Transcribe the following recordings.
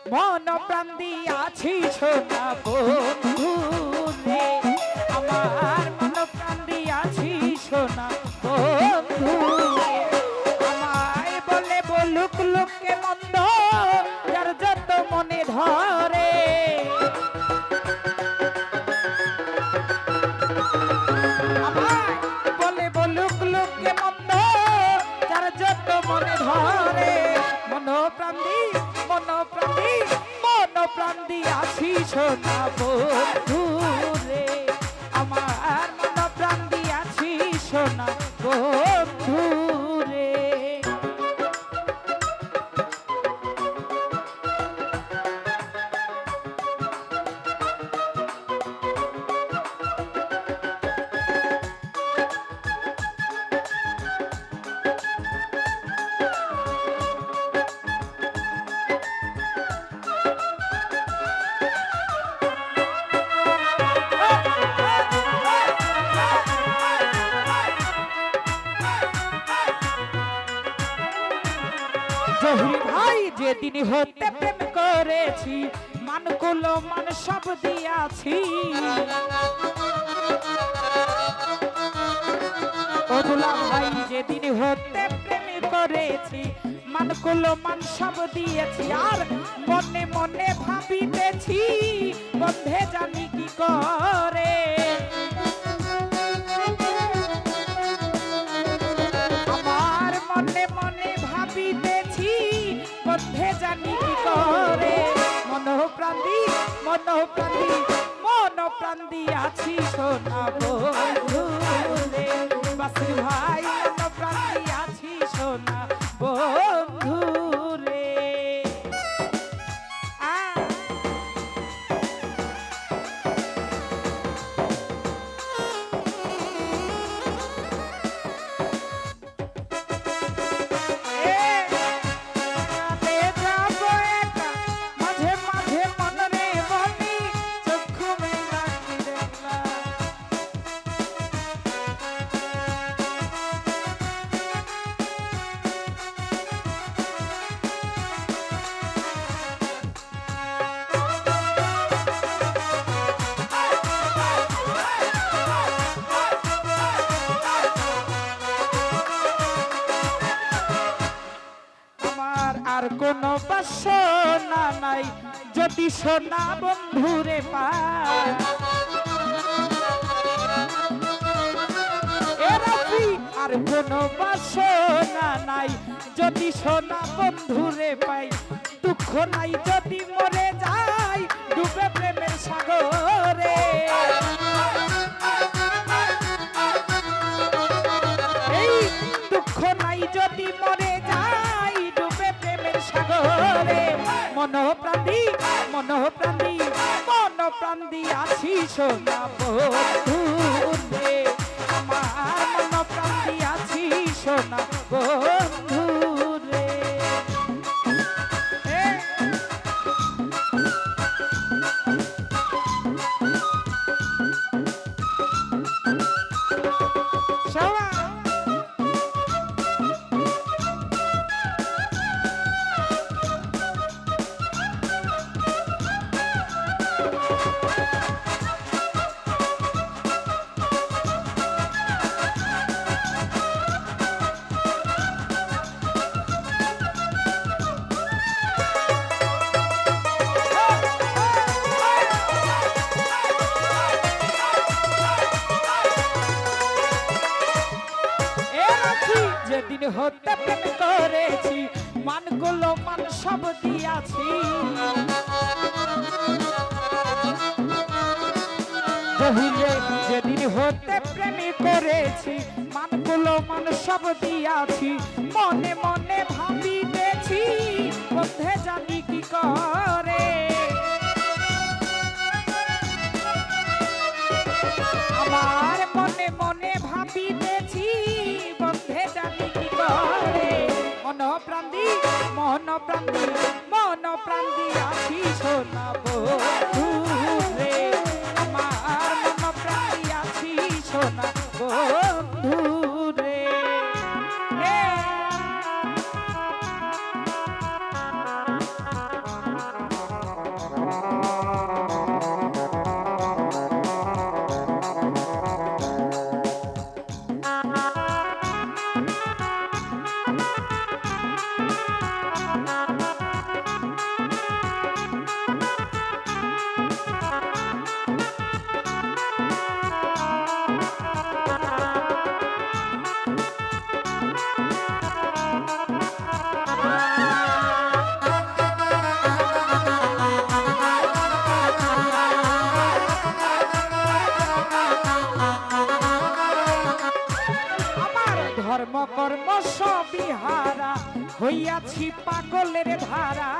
মন প্রাণ দিয়াছি সোনা বন্ধু রে, আমার মন প্রাণ দিয়াছি সোনা বন্ধু রে। আমায় বলে বলুক লোকে মন্দ, যার যত মনে ধরে। আমায় বলে বলুক লোকে মন্দ, যার যত মনে ধরে। মন প্রাণ প্রাণ দিয়াছি সোনা বন্ধু রে, আমার মন প্রাণ দিয়াছি সোনা বন্ধু রে। জহির ভাই যেদিন হতে প্রেম করেছি, মানগুলো মান সব দিয়াছি। অদুলা ভাই যেদিন হতে প্রেম করেছি, মানগুলো মান সব দিয়েছি। আর মনে মনে ভাবিতেছি, বন্ধে জানি কি করে। আমার মনে মনে ভাবিতেছি, বন্ধে জানি কি করে। মন প্রাণ দিয়াছি সোনা বন্ধু রে, বাসুর ভাই মন প্রাণ দিয়াছি সোনা বন্ধু রে। মাঝে মাঝে মনরে বলি, চক্ষু মেলা কি দেখলা। আমার আর কোন বাসনা নাই, যদি সোনা বন্ধুরে পাই। আর কোন বাসনা নাই, যদি সোনা বন্ধুরে পাই। দুঃখ নাই যদি মরে যাই, ডুবে প্রেমের সাগরে। এই দুঃখ নাই যদি মরে যাই, ডুবে প্রেমের সাগরে। মন প্রাণ দিয়াছি সোনা বন্ধু রে, আমার মন প্রাণ দিয়াছি সোনা বন্ধু রে। যেদিন হতে প্রেম করেছি, মানগুলো মান সব দিয়াছি। যেদিন হতে প্রেম করেছি, মানগুলো মান সব দিয়াছি। মনে মনে ভাবিতেছি, বন্ধে জানি কি করে। আমার মনে মনে ভাবিতেছি, বন্ধে জানি কি করে। মন প্রাণ দিয়াছি সোনা বন্ধু রে, আমার মন প্রাণ দিয়াছি সোনা বন্ধু রে। হইয়াছি পাগলের ধারা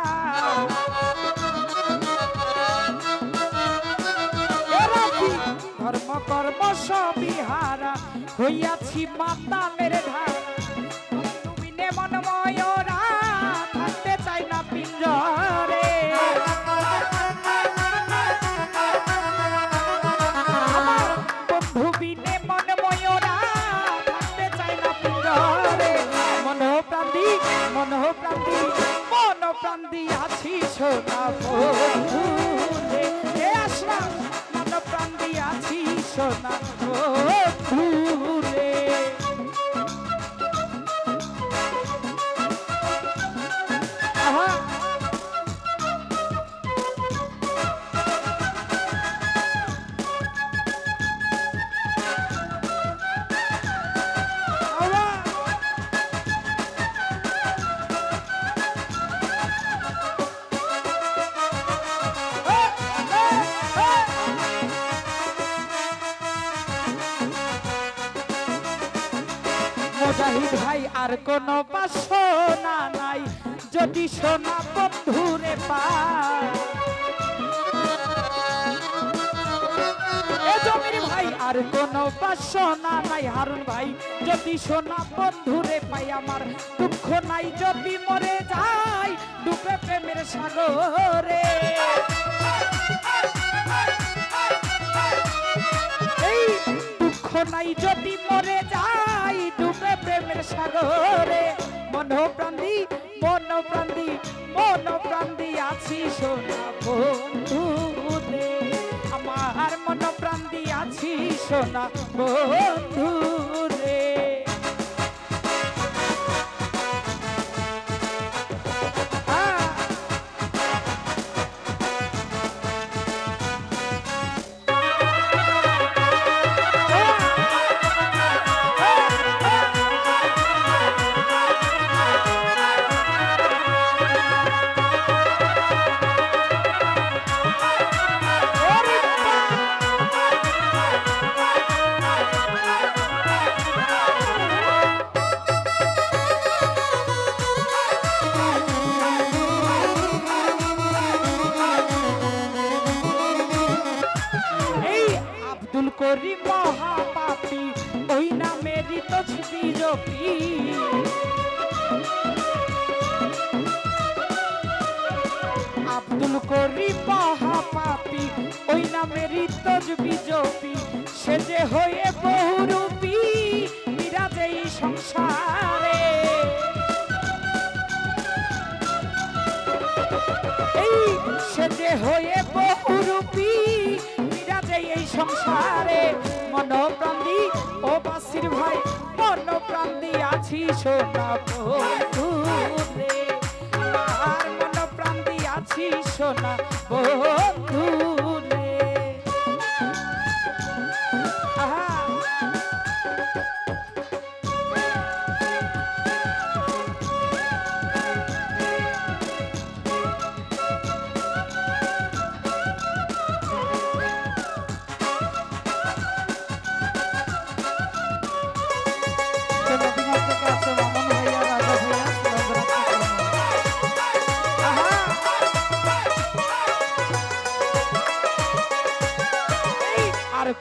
ধর্ম কর্ম সবিহারা হইয়াছি মাতালের ধারা তুমি নে মনময়রা থাকতে চাই না পিঞ্জরে আমার বন্ধু বিনে মনময়রা থাকতে চাই না পিঞ্জরে মনোপ্রান্তি মনোপ্রান্তি মনোপ্রান্তি আছি সোনা বন্ধু রে আসলাম মনোপ্রান্তি আছি সোনা বন্ধু রে আহা মুজাহিদ ভাই আর কোন বাসনা নাই যদি সোনা বন্ধুরে পায় এ জমির ভাই আর কোন বাসনা নাই হারুন ভাই যদি সোনা বন্ধুরে পাই আমার দুঃখ নাই যদি মরে যাই ডুবে প্রেমের সাগরে এই দুঃখ নাই যদি মরে যাই ডুবে প্রেমের সাগরে মনোপ্রান্তি মনোপ্রান্তি মনোপ্রান্তি আছি সোনা বন্ধু রে আমার মনোপ্রান্তি আছি সোনা বন্ধু রে করি মহাপাপী ওই নামেরই তো ছবি জপি আব্দুল করি মহাপাপী ওই নামেরই তো ছবি জপি সে যে হয়ে বহুরূপী বিরাজে এই সংসারে এই সে যে হয়ে বহুরূপী এই সংসারে মনোপ্রান্তি ও বাসির ভাই মনোপ্রান্তি আছি সোনা বন্ধু রে আমার মনোপ্রান্তি আছি সোনা বন্ধু রে আহা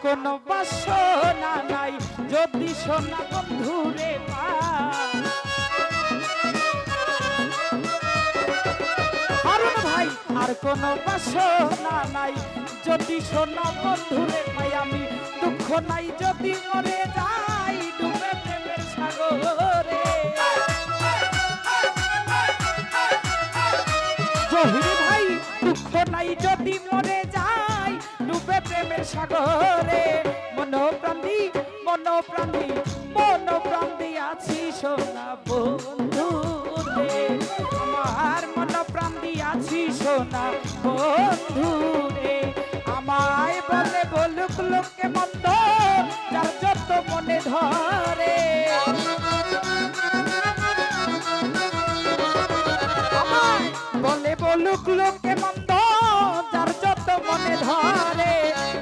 কোন বাসনা নাই যদি সোনা বন্ধুরে হারুন ভাই আর কোন বাসনা নাই যদি সোনা বন্ধুরে পাই আমি দুঃখ নাই যদি মরে যাই ডুবে প্রেমের সাগরে জহির ভাই দুঃখ নাই যদি মরে যাই ডুবে প্রেমের সাগরে মনোপ্রান্তি মনোপ্রান্তি মনোপ্রান্তি আছি সোনা বন্ধু রে আমার মনোপ্রান্তি আছি সোনা বন্ধু রে আমায় বলে বলুক লোকে মন্দ যার যত মনে ধরে আমায় বলে বলুক লোকে মন্দ যার যত মনে ধরে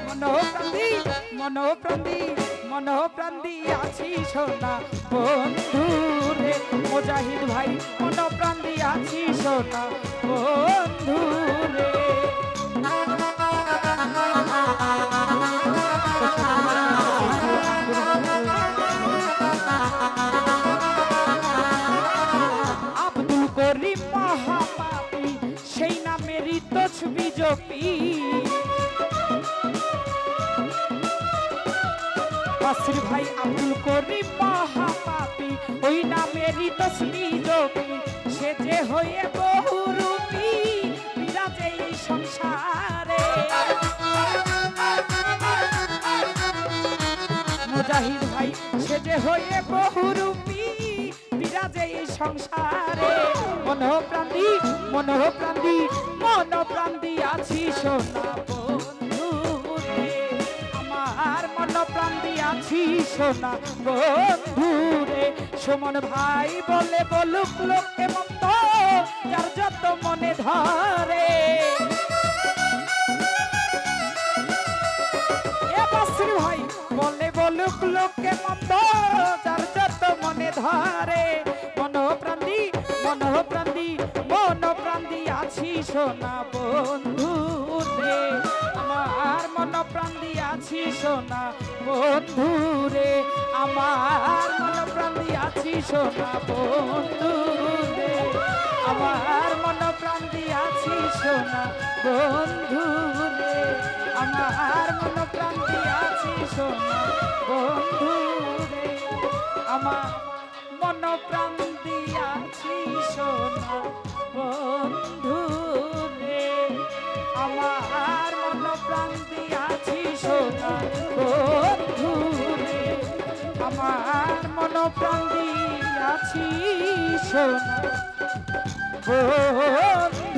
মনোপ্রান্তি মন প্রাণ দিয়াছি সোনা বন্ধু রে মুজাহিদ ভাই মন প্রাণ দিয়াছি সোনা বন্ধু রে আব্দুল করিম মহাপাপী সেই নামেরই তসবি জপি বাসির ভাই আব্দুল করিম মহাপাপী ওই নামেরই তসবি জপি সে যে হয়ে বহুরূপী বিরাজে এই সংসারে মুজাহিদ ভাই সে যে হয়ে বহুরূপী বিরাজে এই সংসারে মন প্রাণ দিয়াছি সোনা বন্ধু রে আমার মন প্রাণ দিয়াছি সোনা বন্ধু রে সুমন ভাই বলে বলুক লোকে মন্দ যার যত মনে ধরে এ বাসির ভাই বলে বলুক লোকে মন্দ যার যত মনে ধরে মন প্রাণ দিয়াছি সোনা বন্ধু রে আমার মন প্রাণ দিয়াছি সোনা বন্ধু রে আমার মন প্রাণ দিয়াছি সোনা বন্ধু রে আমার মন প্রাণ দিয়াছি সোনা বন্ধু রে আমার মন প্রাণ দিয়াছি সোনা বন্ধু রে আমার মন প্রাণ দিয়াছি সোনা বন্ধু রে আমার মন প্রাণ দিয়াছি সোনা বন্ধু রে আমার মন প্রাণ দিয়াছি সোনা বন্ধু